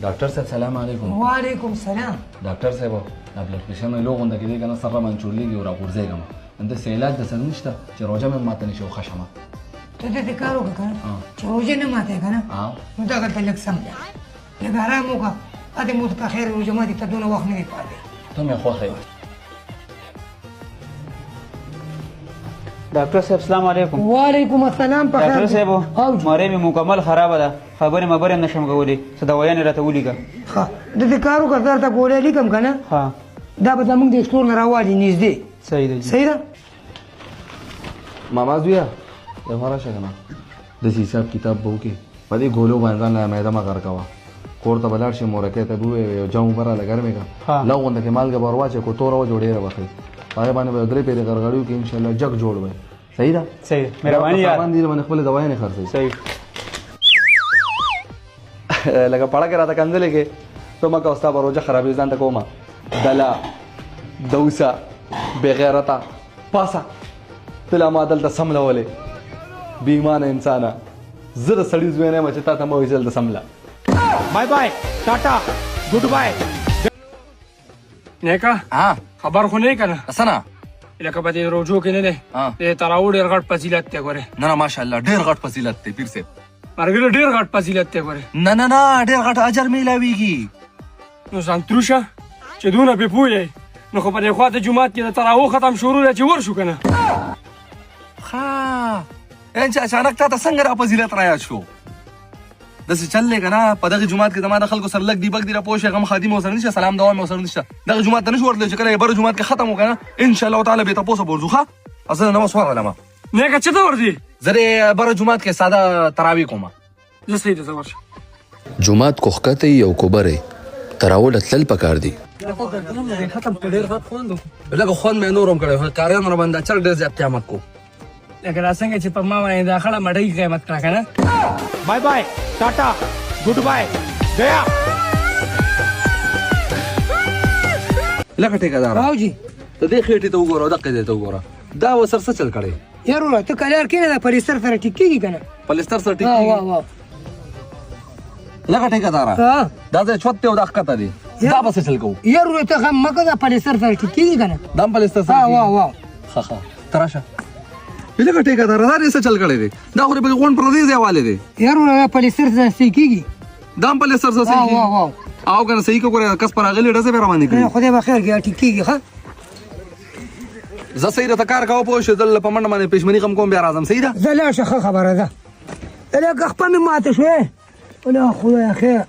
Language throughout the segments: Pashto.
ډاکټر صاحب سلام علیکم. وعلیکم سلام. ډاکټر صاحب دا بلډ پرېشر مې لو غونډه کېدی کنه سره منچورلیږي او راغورځېږم همداسې علاج درسره نشته چې روژه مې ماته نشي وخښم. ته دې کار وکړه کنه چې روژه نه ماتې کنه نو دغلته لږ سم دی لږ ارام وکړه ادې مو ته خیر روژه ماتې ته دونه وخت نه دی پاتې. ته مې خوښه یې. ډاکټر صاحب السلام علیکم. وعلیکم السلام. په خیر ډاکټر صاحب مری مې مکمل خرابه ده خبرې مبرې نشم کولی څه دوايانې راته ولیکه. ښه د دې کار وکړه درته ګولۍ لیکم که نه دا به زموږ د سټور نه راوالي نږدې. صحیح ده صحیح ده. ماما زویه یو راشه که نه داسې حساب کتاب به وکړې په دې ګولو باندې ځان له میده مه غر کوه کور ته به لاړ شي مورکۍ ته به ووایې یو جام اوبه راله ګرمې کړه لږ غونده کې مالګه به ور واچوې کو توره وجه ډېره به ښایي هغې باندې به 3 پیرې غرغړې وکړي انشاءالله جګ جوړ به صحیح ده. صحیح مهرباني یار سامان دې باندې خپلې دوايانې خرڅوي. صحیح لکه پړه کې راته کنځلې کې ته مه کوه ستا به روژه خرابوي ځان ته کومه دله دوسه بېغیرته پاسه ته لا ما دلته سملولې بې ایمانه انسانه زه د سړي زوی نه یم چې تا ته مه وایي چې دلته سمله. Bye bye tata good bye نیکا خبر خو نه کنه اسنه لکه په دې روجو کې نه دی د تراو ډېر غټ فضیلت دی ګوره. نه نه ماشاءالله ډېر غټ فضیلت دی پیر صاحب. مرګره ډېر غټ فضیلت دی ګوره. نه نه نه ډېر غټ اجر میلاویږي. نو ځان تروشه چې دونه پې پوهیږئ نو خو په دې خوا د جومات کې د تراو ختم شروع دی چې ورشو که نه. ښه یعنې چې اچانک تا ته څنګه را فضیلت رایاد شو داسې چل دی که نه په دغې جومات کې زما د خلکو سره لږ دی بګ دی را پوه شي هغه خادم ورسره نشته سلام دوا مې ورسره نشته دغه جومات ته نشو ورتلی چې کله یې بره جومات کې ختم وکړه نه انشاءالله تعالی بې تپوسه به ورځو ښه زه نماز ورغلم نیکه چې ته ورځې زه د بره جومات کې ساده تراوی کوم. زه صحیح ده زه ورشه. جومات کو ښکته یو کوبره تراوله تلل پکار دی. لکه خوند مې نور هم کړی کاریانو را باندې چل ډېر زیات قیامت کو لکه دا څنګه چې په ما باندې دا خړه مډۍ قیمت کړه که نه. Bye bye tata good bye गया. لکه ټیکهداره راوجي ته دې خېټې ته وګوره او دقې ځای ته وګوره دا ورسره څه چل کړی یار وروره ته کلار کښېنه دا پلیستر سره ټیک کېږي که نه. پلستر سره ټیک واه واه لکه ټیکهداره دا ځای چوت دی او دا ښکته دی دا به څه چل کوو یار وروره ته غم مه کوه دا پلیستر سره ټیک کېږي که نه. دا هم پلستر سره واه واه ښه ښه ته راشه لکه ټیکهداره دا دې څه چل کړی دی دا خو دې په غونډ پردې ځای والې دی یار وروره دا پلیستر سره صحیح کېږي. دا هم پلستر سره صحیح کېږي او که نه صحیح که ګوره کس پر راغلي ډزې به راباندې کړي. خدای به خیر کړي ټیک کېږي ښه. زه صحیح راته کار کوه پوه شو زه په منډه باندې پېشمني هم کوم بیا راځم صحیح ده. زه لاړ شه ښه خبره ده. لکه خپه مې ماته شوې ولا خدای خیر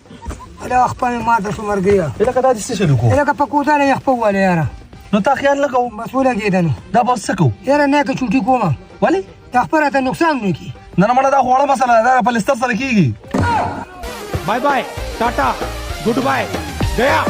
ولا خپه مې ماته شو مرګیه لکه دا دې څه چل وکړو لکه په کوتله یې خپه وواله یاره نو تا خیال نه کوو بس ولګېده نو دا به اوس څه کوو یاره نیکه چوټي کومه ولې دا خپه راته نقصان نه کړي. نه نه مړه دا خو وړه مسله ده دا پلستر سره کېږي. Bye bye tata good bye गया.